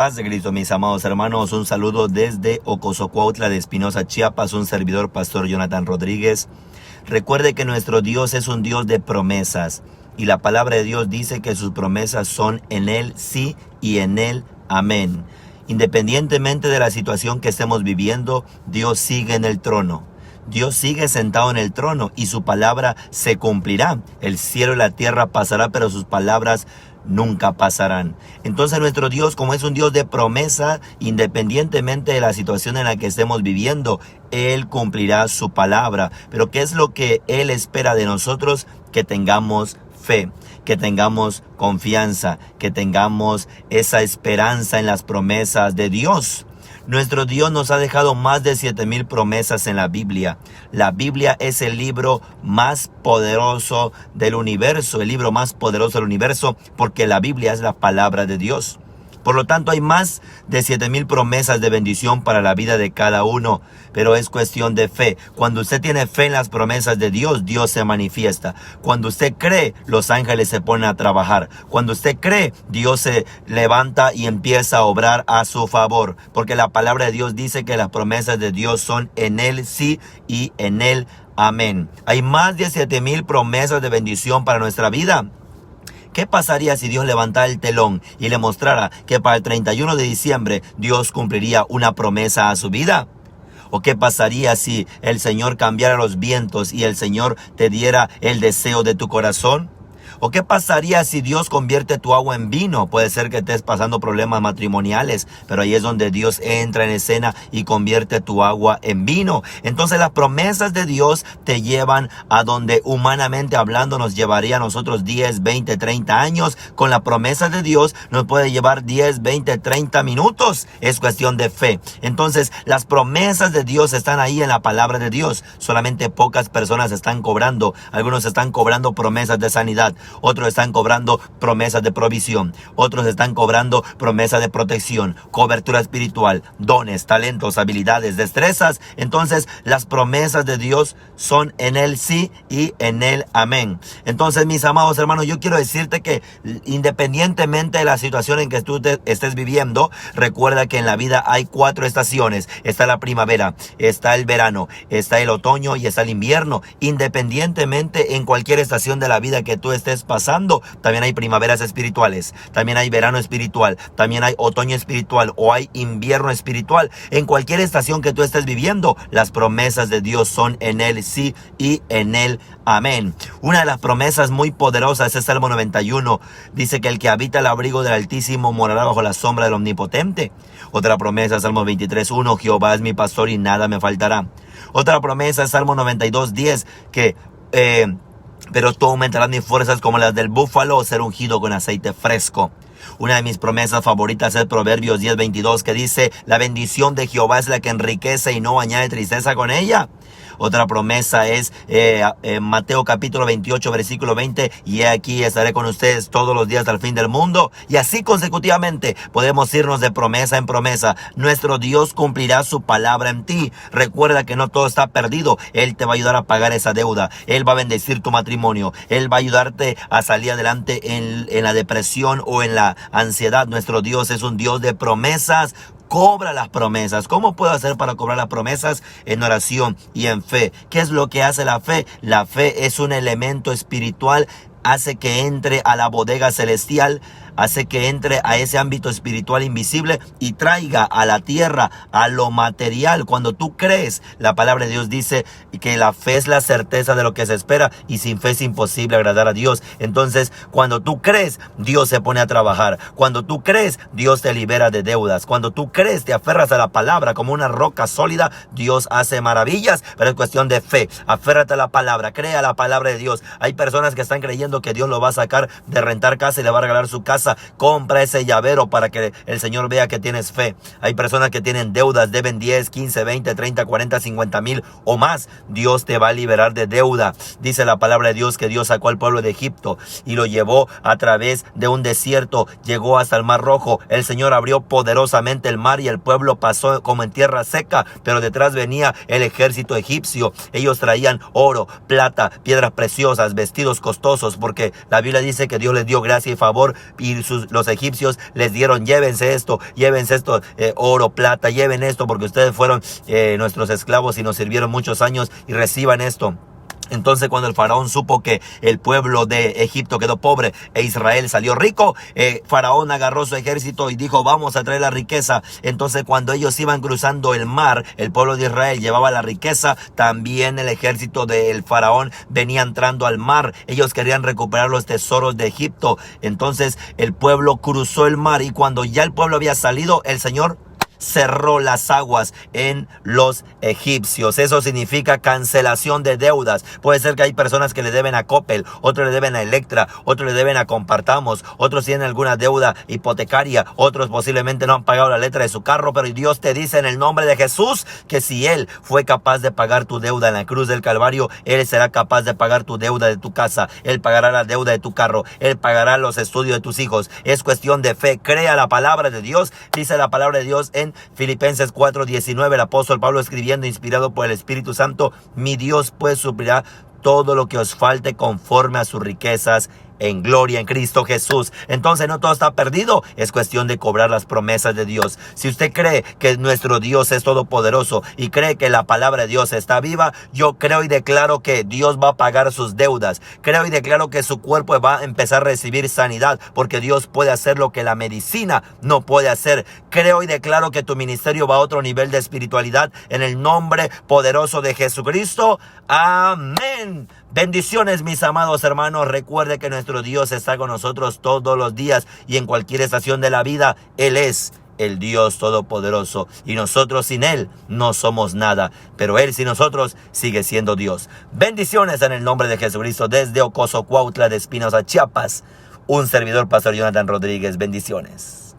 paz de Cristo, mis amados hermanos. Un saludo desde Ocosocuautla de Espinosa, Chiapas. Un servidor, Pastor Jonathan Rodríguez. Recuerde que nuestro Dios es un Dios de promesas. Y la palabra de Dios dice que sus promesas son en Él sí y en Él amén. Independientemente de la situación que estemos viviendo, Dios sigue en el trono. Dios sigue sentado en el trono y su palabra se cumplirá. El cielo y la tierra pasará, pero sus palabras nunca pasarán. Entonces nuestro Dios, como es un Dios de promesa, independientemente de la situación en la que estemos viviendo, Él cumplirá su palabra. Pero ¿qué es lo que Él espera de nosotros? Que tengamos fe, que tengamos confianza, que tengamos esa esperanza en las promesas de Dios. Nuestro Dios nos ha dejado más de 7,000 promesas en la Biblia. La Biblia es el libro más poderoso del universo, el libro más poderoso del universo, porque la Biblia es la palabra de Dios. Por lo tanto, hay más de 7,000 promesas de bendición para la vida de cada uno, pero es cuestión de fe. Cuando usted tiene fe en las promesas de Dios, Dios se manifiesta. Cuando usted cree, los ángeles se ponen a trabajar. Cuando usted cree, Dios se levanta y empieza a obrar a su favor, porque la palabra de Dios dice que las promesas de Dios son en Él sí y en Él amén. Hay más de 7,000 promesas de bendición para nuestra vida. ¿Qué pasaría si Dios levantara el telón y le mostrara que para el 31 de diciembre Dios cumpliría una promesa a su vida? ¿O qué pasaría si el Señor cambiara los vientos y el Señor te diera el deseo de tu corazón? ¿O qué pasaría si Dios convierte tu agua en vino? Puede ser que estés pasando problemas matrimoniales, pero ahí es donde Dios entra en escena y convierte tu agua en vino. Entonces las promesas de Dios te llevan a donde humanamente hablando nos llevaría a nosotros 10, 20, 30 años. Con la promesa de Dios nos puede llevar 10, 20, 30 minutos. Es cuestión de fe. Entonces las promesas de Dios están ahí en la palabra de Dios. Solamente pocas personas están cobrando. Algunos están cobrando promesas de sanidad. Otros están cobrando promesas de provisión. Otros están cobrando promesas de protección, cobertura espiritual, dones, talentos, habilidades, destrezas. Entonces, las promesas de Dios son en Él sí y en Él amén. Entonces, mis amados hermanos, yo quiero decirte que independientemente de la situación en que tú estés viviendo, recuerda que en la vida hay 4 estaciones. Está la primavera, está el verano, está el otoño y está el invierno. Independientemente en cualquier estación de la vida que tú estés pasando, también hay primaveras espirituales, también hay verano espiritual, también hay otoño espiritual o hay invierno espiritual. En cualquier estación que tú estés viviendo, las promesas de Dios son en Él sí y en Él amén. Una de las promesas muy poderosas es Salmo 91. Dice que el que habita el abrigo del Altísimo morará bajo la sombra del Omnipotente. Otra promesa, Salmo 23:1, Jehová es mi pastor y nada me faltará. Otra promesa es Salmo 92:10, que pero tú aumentarás mis fuerzas como las del búfalo, o ser ungido con aceite fresco. Una de mis promesas favoritas es Proverbios 10:22, que dice: la bendición de Jehová es la que enriquece y no añade tristeza con ella. Otra promesa es Mateo capítulo 28, versículo 20. Y he aquí estaré con ustedes todos los días hasta el fin del mundo. Y así consecutivamente podemos irnos de promesa en promesa. Nuestro Dios cumplirá su palabra en ti. Recuerda que no todo está perdido. Él te va a ayudar a pagar esa deuda. Él va a bendecir tu matrimonio. Él va a ayudarte a salir adelante en la depresión o en la ansiedad. Nuestro Dios es un Dios de promesas. Cobra las promesas. ¿Cómo puedo hacer para cobrar las promesas? En oración y en fe. ¿Qué es lo que hace la fe? La fe es un elemento espiritual. Hace que entre a la bodega celestial, hace que entre a ese ámbito espiritual invisible y traiga a la tierra, a lo material. Cuando tú crees, la palabra de Dios dice que la fe es la certeza de lo que se espera y sin fe es imposible agradar a Dios. Entonces, cuando tú crees, Dios se pone a trabajar. Cuando tú crees, Dios te libera de deudas. Cuando tú crees, te aferras a la palabra como una roca sólida, Dios hace maravillas, pero es cuestión de fe. Aférrate a la palabra, crea la palabra de Dios. Hay personas que están creyendo que Dios lo va a sacar de rentar casa y le va a regalar su casa. Compra ese llavero para que el Señor vea que tienes fe. Hay personas que tienen deudas, deben 10, 15, 20, 30, 40, 50 mil o más. Dios te va a liberar de deuda. Dice la palabra de Dios que Dios sacó al pueblo de Egipto y lo llevó a través de un desierto, llegó hasta el Mar Rojo. El Señor abrió poderosamente el mar y el pueblo pasó como en tierra seca, pero detrás venía el ejército egipcio. Ellos traían oro, plata, piedras preciosas, vestidos costosos, porque la Biblia dice que Dios les dio gracia y favor y y los egipcios les dieron: llévense esto, oro, plata, lleven esto, porque ustedes fueron nuestros esclavos y nos sirvieron muchos años, y reciban esto. Entonces, cuando el faraón supo que el pueblo de Egipto quedó pobre e Israel salió rico, faraón agarró su ejército y dijo: vamos a traer la riqueza. Entonces, cuando ellos iban cruzando el mar, el pueblo de Israel llevaba la riqueza, también el ejército del faraón venía entrando al mar. Ellos querían recuperar los tesoros de Egipto. Entonces el pueblo cruzó el mar, y cuando ya el pueblo había salido, el Señor cerró las aguas en los egipcios. Eso significa cancelación de deudas. Puede ser que hay personas que le deben a Coppel, otros le deben a Electra, otros le deben a Compartamos, otros tienen alguna deuda hipotecaria, otros posiblemente no han pagado la letra de su carro, pero Dios te dice en el nombre de Jesús que si Él fue capaz de pagar tu deuda en la cruz del Calvario, Él será capaz de pagar tu deuda de tu casa. Él pagará la deuda de tu carro, Él pagará los estudios de tus hijos. Es cuestión de fe. Crea la palabra de Dios. Dice la palabra de Dios en Filipenses 4:19, el apóstol Pablo escribiendo, inspirado por el Espíritu Santo: mi Dios pues suplirá todo lo que os falte conforme a sus riquezas en gloria en Cristo Jesús. Entonces no todo está perdido, es cuestión de cobrar las promesas de Dios. Si usted cree que nuestro Dios es todopoderoso y cree que la palabra de Dios está viva, yo creo y declaro que Dios va a pagar sus deudas. Creo y declaro que su cuerpo va a empezar a recibir sanidad, porque Dios puede hacer lo que la medicina no puede hacer. Creo y declaro que tu ministerio va a otro nivel de espiritualidad en el nombre poderoso de Jesucristo. Amén. Bendiciones, mis amados hermanos. Recuerde que nuestro Dios está con nosotros todos los días y en cualquier estación de la vida. Él es el Dios todopoderoso, y nosotros sin Él no somos nada, pero Él sin nosotros sigue siendo Dios. Bendiciones en el nombre de Jesucristo desde Ocoso Cuautla de Espinosa, Chiapas. Un servidor, Pastor Jonathan Rodríguez. Bendiciones.